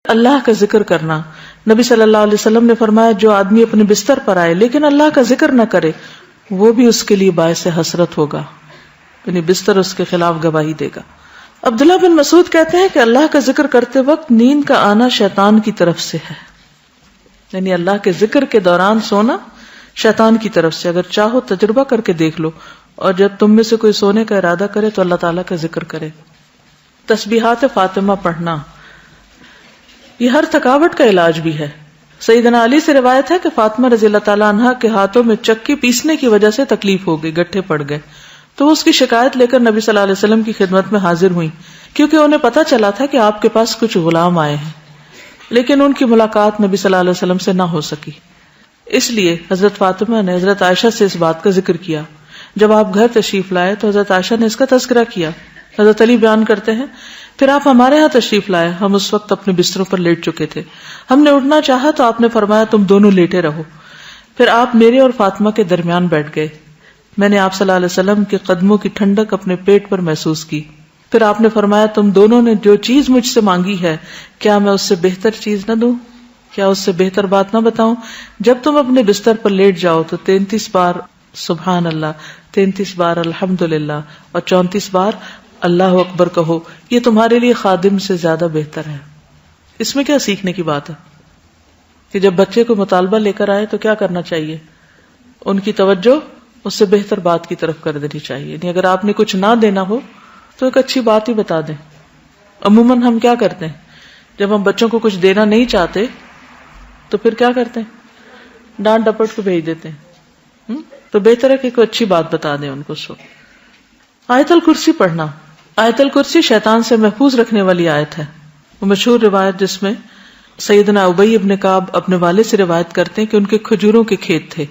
اللہ کا ذکر کرنا. نبی صلی اللہ علیہ وسلم نے فرمایا جو آدمی اپنے بستر پر آئے لیکن اللہ کا ذکر نہ کرے وہ بھی اس کے لیے باعث حسرت ہوگا، یعنی بستر اس کے خلاف گواہی دے گا. عبداللہ بن مسعود کہتے ہیں کہ اللہ کا ذکر کرتے وقت نیند کا آنا شیطان کی طرف سے ہے، یعنی اللہ کے ذکر کے دوران سونا شیطان کی طرف سے. اگر چاہو تجربہ کر کے دیکھ لو، اور جب تم میں سے کوئی سونے کا ارادہ کرے تو اللہ تعالیٰ کا ذکر کرے. تسبیحات فاطمہ پڑھنا یہ ہر تھکاوٹ کا علاج بھی ہے. سیدنا علی سے روایت ہے کہ فاطمہ رضی اللہ تعالیٰ عنہا کے ہاتھوں میں چکی پیسنے کی وجہ سے تکلیف ہو گئی، گٹھے پڑ گئے، تو وہ اس کی شکایت لے کر نبی صلی اللہ علیہ وسلم کی خدمت میں حاضر ہوئی، کیونکہ انہیں پتا چلا تھا کہ آپ کے پاس کچھ غلام آئے ہیں، لیکن ان کی ملاقات نبی صلی اللہ علیہ وسلم سے نہ ہو سکی. اس لیے حضرت فاطمہ نے حضرت عائشہ سے اس بات کا ذکر کیا. جب آپ گھر تشریف لائے تو حضرت عائشہ نے اس کا تذکرہ کیا. حضرت علی بیان کرتے ہیں پھر آپ ہمارے ہاں تشریف لائے، ہم اس وقت اپنے بستروں پر لیٹ چکے تھے، ہم نے اٹھنا چاہا تو آپ نے فرمایا تم دونوں لیٹے رہو. پھر آپ میرے اور فاطمہ کے درمیان بیٹھ گئے. میں نے آپ صلی اللہ علیہ وسلم کے قدموں کی ٹھنڈک اپنے پیٹ پر محسوس کی. پھر آپ نے فرمایا تم دونوں نے جو چیز مجھ سے مانگی ہے کیا میں اس سے بہتر چیز نہ دوں، کیا اس سے بہتر بات نہ بتاؤں؟ جب تم اپنے بستر پر لیٹ جاؤ تو 33 بار سبحان اللہ، 33 بار الحمدللہ اور 34 بار اللہ اکبر کہو، یہ تمہارے لیے خادم سے زیادہ بہتر ہے. اس میں کیا سیکھنے کی بات ہے کہ جب بچے کو مطالبہ لے کر آئے تو کیا کرنا چاہیے؟ ان کی توجہ اس سے بہتر بات کی طرف کر دینی چاہیے. یعنی اگر آپ نے کچھ نہ دینا ہو تو ایک اچھی بات ہی بتا دیں. عموماً ہم کیا کرتے ہیں جب ہم بچوں کو کچھ دینا نہیں چاہتے تو پھر کیا کرتے ہیں؟ ڈانٹ ڈپٹ کو بھیج دیتے ہیں. تو بہتر ہے کہ کوئی اچھی بات بتا دیں ان کو. آیت الکرسی پڑھنا. آیت الکرسی شیطان سے محفوظ رکھنے والی آیت ہے. وہ مشہور روایت جس میں سیدنا ابی ابن کعب اپنے والد سے روایت کرتے ہیں کہ ان کے کھجوروں کے کھیت تھے،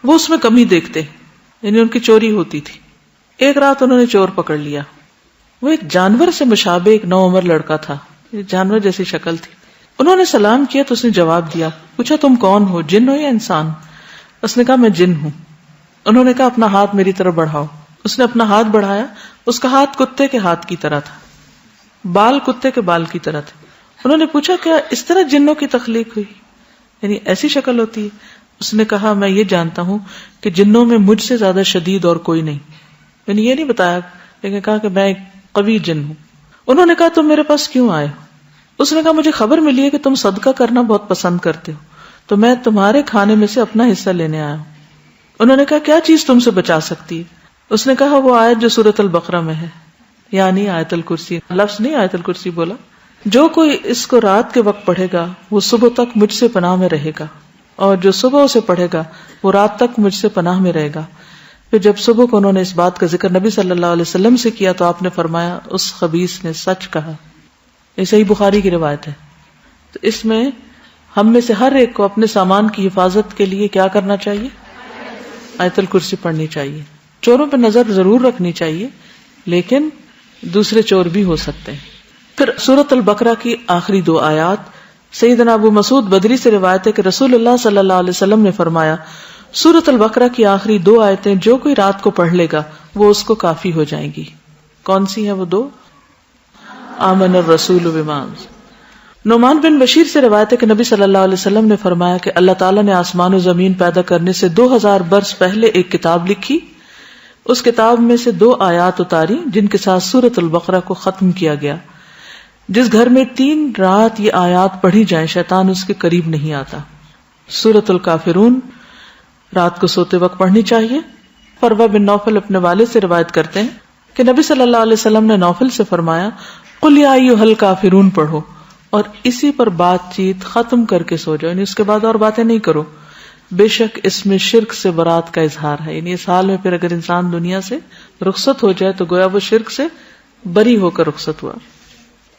وہ اس میں کمی دیکھتے، یعنی ان کی چوری ہوتی تھی. ایک رات انہوں نے چور پکڑ لیا. وہ ایک جانور سے مشابہ ایک نوعمر لڑکا تھا، جانور جیسی شکل تھی. انہوں نے سلام کیا تو اس نے جواب دیا. پوچھا تم کون ہو، جن ہو یا انسان؟ اس نے کہا میں جن ہوں. انہوں نے کہا اپنا ہاتھ میری طرف بڑھاؤ. اس نے اپنا ہاتھ بڑھایا. اس کا ہاتھ کتے کے ہاتھ کی طرح تھا، بال کتے کے بال کی طرح تھے. انہوں نے پوچھا کیا اس طرح جنوں کی تخلیق ہوئی، یعنی ایسی شکل ہوتی ہے؟ اس نے کہا میں یہ جانتا ہوں کہ جنوں میں مجھ سے زیادہ شدید اور کوئی نہیں. یعنی یہ نہیں بتایا لیکن کہا کہ میں ایک قوی جن ہوں. انہوں نے کہا تم میرے پاس کیوں آئے؟ اس نے کہا مجھے خبر ملی ہے کہ تم صدقہ کرنا بہت پسند کرتے ہو تو میں تمہارے کھانے میں سے اپنا حصہ لینے آیا ہوں. انہوں نے کہا کیا چیز تم سے بچا سکتی ہے؟ اس نے کہا وہ آیت جو سورۃ البقرہ میں ہے، یعنی آیت الکرسی. لفظ نہیں آیت الکرسی بولا. جو کوئی اس کو رات کے وقت پڑھے گا وہ صبح تک مجھ سے پناہ میں رہے گا، اور جو صبح اسے پڑھے گا وہ رات تک مجھ سے پناہ میں رہے گا. پھر جب صبح کو انہوں نے اس بات کا ذکر نبی صلی اللہ علیہ وسلم سے کیا تو آپ نے فرمایا اس خبیث نے سچ کہا. یہ صحیح بخاری کی روایت ہے. تو اس میں ہم میں سے ہر ایک کو اپنے سامان کی حفاظت کے لیے کیا کرنا چاہیے؟ آیت الکرسی پڑھنی چاہیے. چوروں پہ نظر ضرور رکھنی چاہیے لیکن دوسرے چور بھی ہو سکتے ہیں. پھر سورۃ البقرہ کی آخری 2 آیات. سیدنا ابو مسعود بدری سے روایت ہے کہ رسول اللہ صلی اللہ علیہ وسلم نے فرمایا سورۃ البقرہ کی آخری 2 آیتیں جو کوئی رات کو پڑھ لے گا وہ اس کو کافی ہو جائیں گی. کون سی ہیں وہ 2؟ آمن الرسول بما. نعمان بن بشیر سے روایت ہے کہ نبی صلی اللہ علیہ وسلم نے فرمایا کہ اللہ تعالیٰ نے آسمان و زمین پیدا کرنے سے 2000 برس پہلے ایک کتاب لکھی. اس کتاب میں سے 2 آیات اتاری جن کے ساتھ سورۃ البقرہ کو ختم کیا گیا. جس گھر میں 3 رات یہ آیات پڑھی جائیں شیطان اس کے قریب نہیں آتا. سورۃ الکافرون رات کو سوتے وقت پڑھنی چاہیے. فروہ بن نوفل اپنے والد سے روایت کرتے ہیں کہ نبی صلی اللہ علیہ وسلم نے نوفل سے فرمایا قل یا ایھا الکافرون پڑھو اور اسی پر بات چیت ختم کر کے سو جاؤ، یعنی اس کے بعد اور باتیں نہیں کرو. بے شک اس میں شرک سے برات کا اظہار ہے. یعنی اس حال میں پھر اگر انسان دنیا سے رخصت ہو جائے تو گویا وہ شرک سے بری ہو کر رخصت ہوا.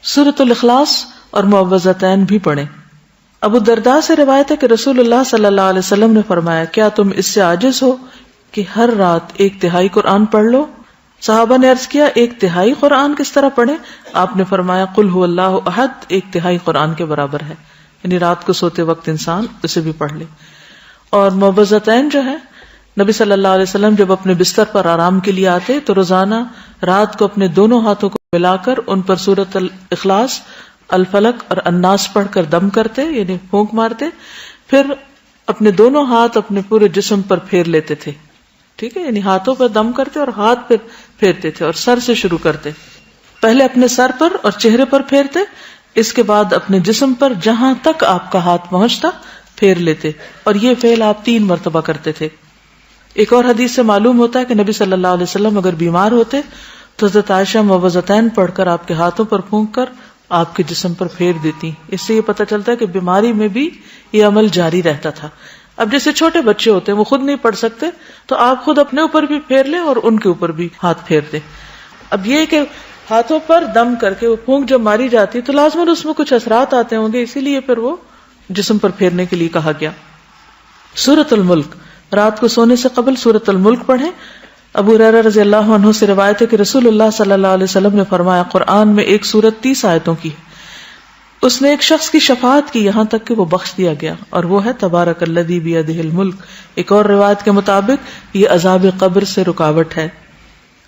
سورۃ الاخلاص اور معوذتین بھی پڑھیں. ابو الدرداء سے روایت ہے کہ رسول اللہ صلی اللہ علیہ وسلم نے فرمایا کیا تم اس سے عاجز ہو کہ ہر رات 1/3 قرآن پڑھ لو؟ صحابہ نے عرض کیا 1/3 قرآن کس طرح پڑھیں؟ آپ نے فرمایا قل هو اللہ احد 1/3 قرآن کے برابر ہے. یعنی رات کو سوتے وقت انسان اسے بھی پڑھ لے. اور معوذتین جو ہے نبی صلی اللہ علیہ وسلم جب اپنے بستر پر آرام کے لیے آتے تو روزانہ رات کو اپنے دونوں ہاتھوں کو ملا کر ان پر سورۃ الاخلاص الفلق اور الناس پڑھ کر دم کرتے یعنی پھونک مارتے، پھر اپنے دونوں ہاتھ اپنے پورے جسم پر پھیر لیتے تھے. ٹھیک ہے، یعنی ہاتھوں پر دم کرتے اور ہاتھ پہ پھیرتے تھے، اور سر سے شروع کرتے. پہلے اپنے سر پر اور چہرے پر پھیرتے، اس کے بعد اپنے جسم پر جہاں تک آپ کا ہاتھ پہنچتا پھیر لیتے، اور یہ فعل آپ 3 مرتبہ کرتے تھے. ایک اور حدیث سے معلوم ہوتا ہے کہ نبی صلی اللہ علیہ وسلم اگر بیمار ہوتے تو حضرت عائشہ موعظتین پڑھ کر آپ کے ہاتھوں پر پھونک کر آپ کے جسم پر پھیر دیتی. اس سے یہ پتہ چلتا ہے کہ بیماری میں بھی یہ عمل جاری رہتا تھا. اب جیسے چھوٹے بچے ہوتے ہیں وہ خود نہیں پڑھ سکتے تو آپ خود اپنے اوپر بھی پھیر لیں اور ان کے اوپر بھی ہاتھ پھیر دیں. اب یہ کہ ہاتھوں پر دم کر کے وہ پھونک جب ماری جاتی تو لازماً اس میں کچھ اثرات آتے ہوں گے، اسی لیے پھر وہ جسم پر پھیرنے کے لیے کہا گیا. سورۃ الملک، رات کو سونے سے قبل سورۃ الملک پڑھیں. ابو ہریرہ رضی اللہ عنہ سے روایت ہے کہ رسول اللہ صلی اللہ علیہ وسلم نے فرمایا قرآن میں ایک سورت 30 آیتوں کی ہے، اس نے ایک شخص کی شفاعت کی یہاں تک کہ وہ بخش دیا گیا، اور وہ ہے تبارک الذی بیدہ الملک. ایک اور روایت کے مطابق یہ عذاب قبر سے رکاوٹ ہے.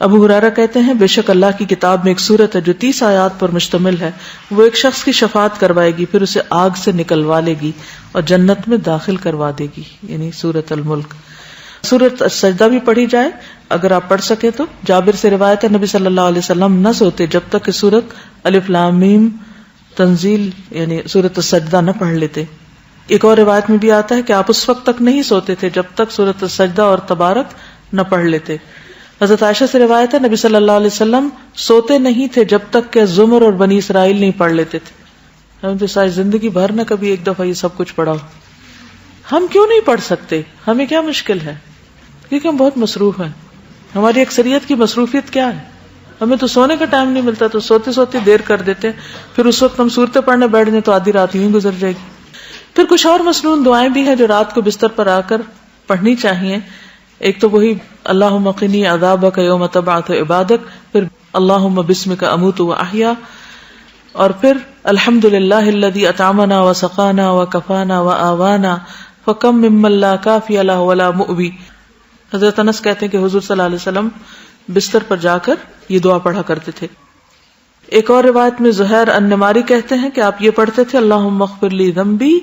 ابو ہریرہ کہتے ہیں بے شک اللہ کی کتاب میں ایک سورت ہے جو 30 آیات پر مشتمل ہے، وہ ایک شخص کی شفاعت کروائے گی، پھر اسے آگ سے نکلوا لے گی اور جنت میں داخل کروا دے گی، یعنی سورۃ الملک. سورۃ السجدہ بھی پڑھی جائے اگر آپ پڑھ سکیں تو. جابر سے روایت ہے نبی صلی اللہ علیہ وسلم نہ سوتے جب تک کہ سورۃ الف لام میم تنزیل یعنی سورۃ السجدہ نہ پڑھ لیتے. ایک اور روایت میں بھی آتا ہے کہ آپ اس وقت تک نہیں سوتے تھے جب تک سورۃ السجدہ اور تبارک نہ پڑھ لیتے. حضرت عائشہ سے روایت ہے نبی صلی اللہ علیہ وسلم سوتے نہیں تھے جب تک کہ زمر اور بنی اسرائیل نہیں پڑھ لیتے تھے. ہم تو ساری زندگی بھر نہ کبھی ایک دفعہ یہ سب کچھ پڑھا ہو. ہم کیوں نہیں پڑھ سکتے؟ ہمیں کیا مشکل ہے؟ کیونکہ ہم بہت مصروف ہیں. ہماری اکثریت کی مصروفیت کیا ہے؟ ہمیں تو سونے کا ٹائم نہیں ملتا، تو سوتے سوتے دیر کر دیتے ہیں، پھر اس وقت ہم سورتیں پڑھنے بیٹھ جائیں تو آدھی رات یوں گزر جائے گی. پھر کچھ اور مسنون دعائیں بھی ہیں جو رات کو بستر پر آ کر پڑھنی چاہیے. ایک تو وہی اللہم قنی عذابک یوم تبعث عبادک، پھر اللہم بسمک اموت واحیا، اور پھر الحمدللہ الذی اطعمنا وسقانا وکفانا وآوانا فکم ممن لا کافی لہ ولا مؤوی. حضرت انس کہتے ہیں کہ حضور صلی اللہ علیہ وسلم بستر پر جا کر یہ دعا پڑھا کرتے تھے. ایک اور روایت میں زہیر النماری کہتے ہیں کہ آپ یہ پڑھتے تھے اللہم اغفر لی ذنبی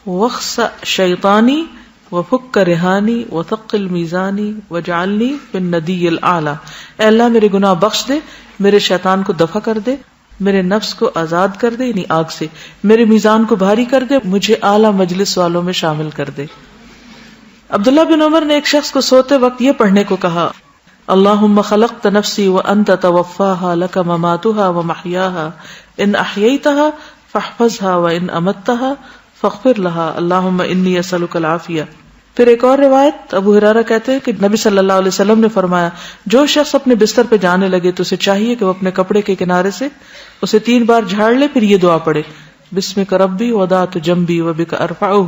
واخسأ شیطانی وفک رہانی وثقل میزانی وجعلنی فی الندی الاعلی. اے اللہ میرے گناہ بخش دے، میرے شیطان کو دفع کر دے، میرے نفس کو آزاد کر دے یعنی آگ سے، میرے میزان کو بھاری کر دے، مجھے اعلیٰ مجلس والوں میں شامل کر دے. عبداللہ بن عمر نے ایک شخص کو سوتے وقت یہ پڑھنے کو کہا اللہم خلقت نفسی وانت توفاها لک مماتها ومحیاها ان احییتها فاحفظها وان امتها فاغفر لها اللہم انی اسألک العافیہ. پھر ایک اور روایت ابو ہریرہ کہتے ہیں کہ نبی صلی اللہ علیہ وسلم نے فرمایا جو شخص اپنے بستر پہ جانے لگے تو اسے چاہیے کہ وہ اپنے کپڑے کے کنارے سے اسے 3 بار جھاڑ لے، پھر یہ دعا پڑھے بسمک ربی وضعت جنبی وبک ارفعہ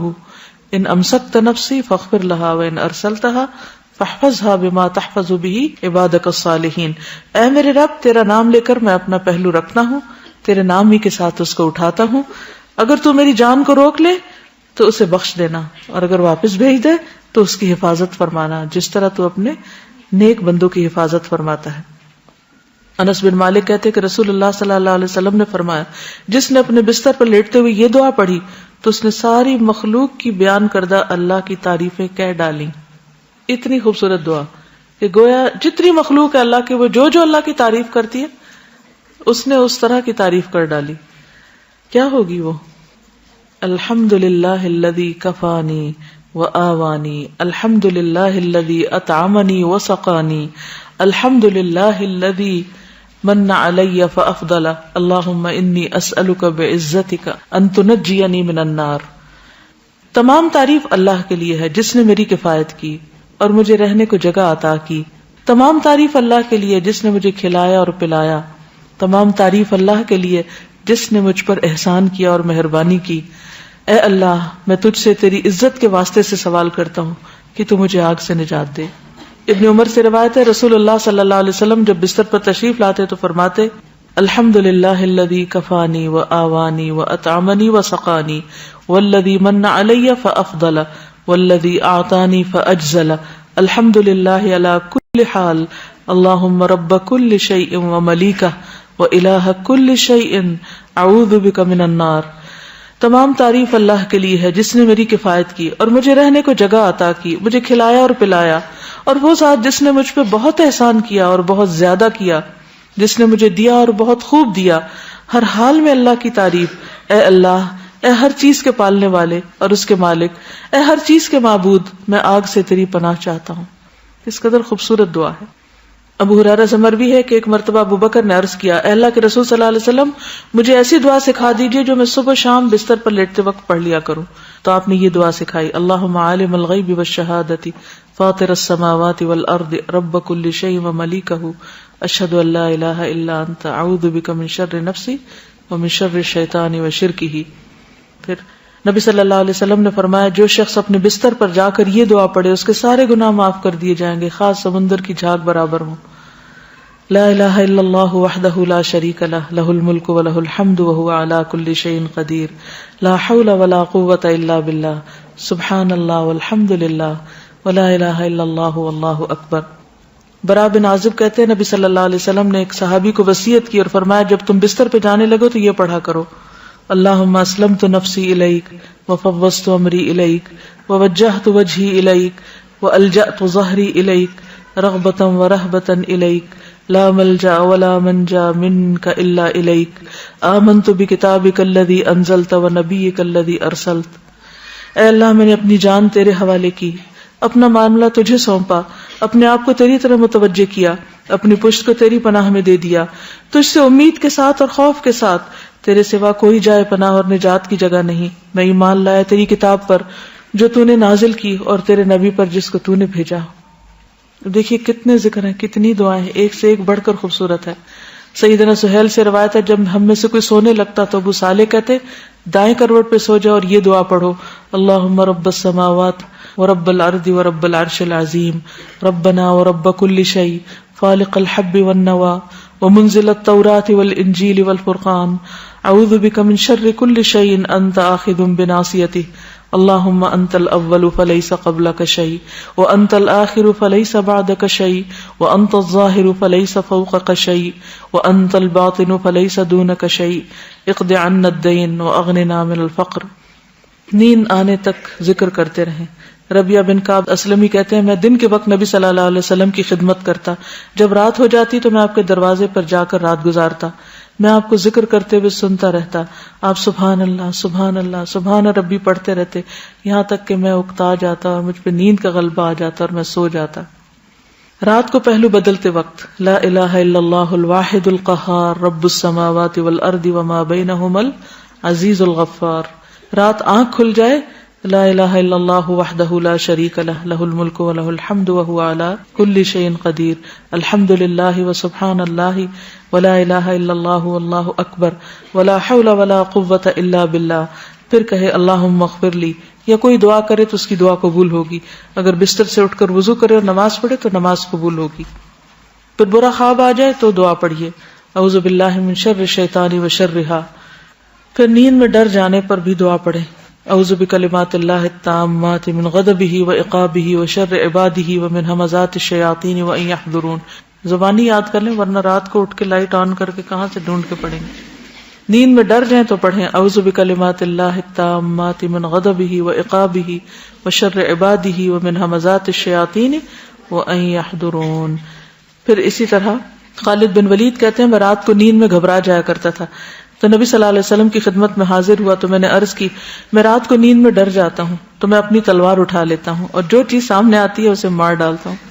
ان امسکت نفسی فاغفر لها وان ارسلتها فاحفظها بما تحفظ به عبادك الصالحین. اے میرے رب تیرا نام لے کر میں اپنا پہلو رکھتا ہوں، تیرے نام ہی کے ساتھ اس کو اٹھاتا ہوں، اگر تو میری جان کو روک لے تو اسے بخش دینا، اور اگر واپس بھیج دے تو اس کی حفاظت فرمانا جس طرح تو اپنے نیک بندوں کی حفاظت فرماتا ہے. انس بن مالک کہتے کہ رسول اللہ صلی اللہ علیہ وسلم نے فرمایا جس نے اپنے بستر پر لیٹتے ہوئے یہ دعا پڑھی تو اس نے ساری مخلوق کی بیان کردہ اللہ کی تعریفیں کہہ ڈالی. اتنی خوبصورت دعا کہ گویا جتنی مخلوق ہے اللہ کے، وہ جو اللہ کی تعریف کرتی ہے اس نے اس طرح کی تعریف کر ڈالی. کیا ہوگی وہ؟ الحمدللہ الذی کفانی وآوانی، الحمدللہ الذی اطعمنی وسقانی، الحمدللہ الذی من علی فافضل، اللہم انی اسألک بعزتک ان تنجینی من النار. تمام تعریف اللہ کے لیے ہے جس نے میری کفایت کی اور مجھے رہنے کو جگہ عطا کی. تمام تعریف اللہ کے لیے جس نے مجھے کھلایا اور پلایا. تمام تعریف اللہ کے لیے جس نے مجھ پر احسان کیا اور مہربانی کی. اے اللہ میں تجھ سے تیری عزت کے واسطے سے سوال کرتا ہوں کہ تو مجھے آگ سے نجات دے. ابن عمر سے روایت ہے رسول اللہ صلی اللہ علیہ وسلم جب بستر پر تشریف لاتے تو فرماتے الحمدللہ الذی کفانی وآوانی واطعمنی وسقانی والذی من علی فافضل والذی اعطانی فاجزل الحمدللہ علی کل حال اللہم رب کل شیء وملیکہ وإلہ کل شیء اعوذ بک من النار. تمام تعریف اللہ کے لیے ہے جس نے میری کفایت کی اور مجھے رہنے کو جگہ عطا کی, مجھے کھلایا اور پلایا, اور وہ ذات جس نے مجھ پہ بہت احسان کیا اور بہت زیادہ کیا, جس نے مجھے دیا اور بہت خوب دیا. ہر حال میں اللہ کی تعریف. اے اللہ, اے ہر چیز کے پالنے والے اور اس کے مالک, اے ہر چیز کے معبود, میں آگ سے تیری پناہ چاہتا ہوں. اس قدر خوبصورت دعا ہے. ابو ہریرہ سے مروی ہے کہ ایک مرتبہ ابو بکر نے عرض کیا, اے اللہ کے رسول صلی اللہ علیہ وسلم, مجھے ایسی دعا سکھا دیجیے جو میں صبح شام بستر پر لیٹتے وقت پڑھ لیا کروں. تو آپ نے یہ دعا سکھائی, اللہم عالم الغیب والشہادۃ فاطر السماوات والارض رب کل شیء وملیکہ اشہد ان لا الہ الا انت اعوذ بک من شر نفسی ومن شر الشیطان وشرکہ. پھر نبی صلی اللہ علیہ وسلم نے فرمایا, جو شخص اپنے بستر پر جا کر یہ دعا پڑھے اس کے سارے گناہ معاف کر دیے جائیں گے, خاص سمندر کی جھاگ برابر ہوں. لا الہ الا اللہ وحدہ لا شریک لہ لہ الملک ولہ الحمد وہو علی کل شیء قدیر لا حول ولا قوۃ الا باللہ سبحان اللہ والحمد للہ ولا الہ الا اللہ واللہ اکبر. برا بن عازب کہتے ہیں, نبی صلی اللہ علیہ وسلم نے ایک صحابی کو وصیت کی اور فرمایا, جب تم بستر پہ جانے لگو تو یہ پڑھا کرو, اللہم اسلمت نفسی الیک وفوضت امری الیک ووجہت وجہی الیک والجأت ظہری الیک رغبتا ورہبتا الیک لا ملجا ولا منجا منک الا الیک آمنت بکتابک الذی انزلت ونبیک الذی ارسلت. اے اللہ, میں نے اپنی جان تیرے حوالے کی, اپنا معاملہ تجھے سونپا, اپنے آپ کو تیری طرف متوجہ کیا, اپنی پشت کو تیری پناہ میں دے دیا, تجھ سے امید کے ساتھ اور خوف کے ساتھ, تیرے سوا کوئی جائے پناہ اور نجات کی جگہ نہیں. میں ایمان لایا تیری کتاب پر جو تو نے نازل کی اور تیرے نبی پر جس کو تو نے بھیجا. دیکھیے کتنے ذکر ہیں, کتنی دعائیں, ایک سے ایک بڑھ کر خوبصورت ہے. سیدنا سہیل سے روایت ہے, جب ہم میں سے کوئی سونے لگتا تو ابو صالح کہتے, دائیں کروٹ پہ سو جاؤ اور یہ دعا پڑھو, اللہم رب السماوات ورب الارض ورب العرش العظیم ربنا ورب کل شیء فالق الحب والنوى ومنزل التوراة والانجیل والفرقان اعوذ بک من شر کل شیء انت آخذ بناصیتہ اللہم انت الاول فلیس قبلک شیء وانت الآخر فلیس بعدک شیء وانت الظاہر فلیس فوقک شیء وانت الباطن فلیس دونک شیء اقض عنا الدین واغننا من الفقر. نیند آنے تک ذکر کرتے رہیں. ربیہ بن کعب اسلمی کہتے ہیں, میں دن کے وقت نبی صلی اللہ علیہ وسلم کی خدمت کرتا, جب رات ہو جاتی تو میں آپ کے دروازے پر جا کر رات گزارتا, میں آپ کو ذکر کرتے ہوئے سنتا رہتا, آپ سبحان اللہ سبحان اللہ سبحان ربی پڑھتے رہتے, یہاں تک کہ میں اکتا جاتا اور مجھ پہ نیند کا غلبہ آ جاتا اور میں سو جاتا. رات کو پہلو بدلتے وقت لا الہ الا اللہ الواحد القہار رب السماوات والارض وما بینہما العزیز الغفار. رات آنکھ کھل جائے, لا الہ الا اللہ وحدہ لا شریک لہ لہ الملک ولہ الحمد وہو علی کل شیء قدیر الحمد للہ وسبحان اللہ ولا الہ الا اللہ واللہ اکبر ولا حول ولا قوۃ الا باللہ. پھر کہے اللہم اغفر لی, یا کوئی دعا کرے تو اس کی دعا قبول ہوگی. اگر بستر سے اٹھ کر وضو کرے اور نماز پڑھے تو نماز قبول ہوگی. پھر برا خواب آ جائے تو دعا پڑھیے, اعوذ باللہ من شر الشیطان وشرہا. پھر نیند میں ڈر جانے پر بھی دعا پڑھے, اعوذ بکلمات اللہ التامات من غضبہ وعقابہ وشر عبادہ ومن ہمزات الشیاطین وان یحضرون. زبانی یاد کر لیں ورنہ رات کو اٹھ کے لائٹ آن کر کے کہاں سے ڈھونڈ کے پڑھیں گے. نیند میں ڈر جائیں تو پڑھیں اعوذ بکلمات اللہ التامات من غضبہ وعقابہ وشر عبادہ ومن ہمزات الشیاطین وان یحضرون. پھر اسی طرح خالد بن ولید کہتے ہیں, میں رات کو نیند میں گھبرا جایا کرتا تھا, تو نبی صلی اللہ علیہ وسلم کی خدمت میں حاضر ہوا تو میں نے عرض کی, میں رات کو نیند میں ڈر جاتا ہوں تو میں اپنی تلوار اٹھا لیتا ہوں اور جو چیز سامنے آتی ہے اسے مار ڈالتا ہوں.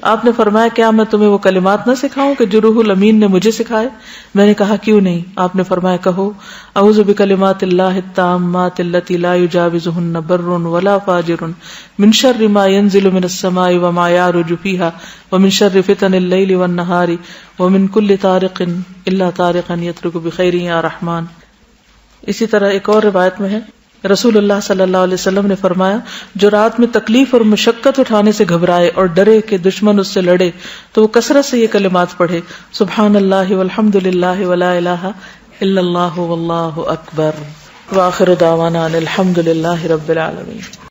آپ نے فرمایا, کیا میں تمہیں وہ کلمات نہ سکھاؤں کہ جو روح الامین نے مجھے سکھائے؟ میں نے کہا کیوں نہیں. آپ نے فرمایا, کہو اعوذ بکلمات اللہ التامات التی لا یجاوزہن بر ولا فاجر من شر ما ینزل من السماء وما یعرج فیہا ومن شر فتن اللیل والنہار ومن کل طارق الا طارقا یترک بخیر یا رحمان. اسی طرح ایک اور روایت میں ہے, رسول اللہ صلی اللہ علیہ وسلم نے فرمایا, جو رات میں تکلیف اور مشقت اٹھانے سے گھبرائے اور ڈرے کہ دشمن اس سے لڑے تو وہ کثرت سے یہ کلمات پڑھے, سبحان اللہ والحمد للہ ولا الہ الا اللہ واللہ اکبر. وآخر دعوانا ان الحمد للہ رب العالمین.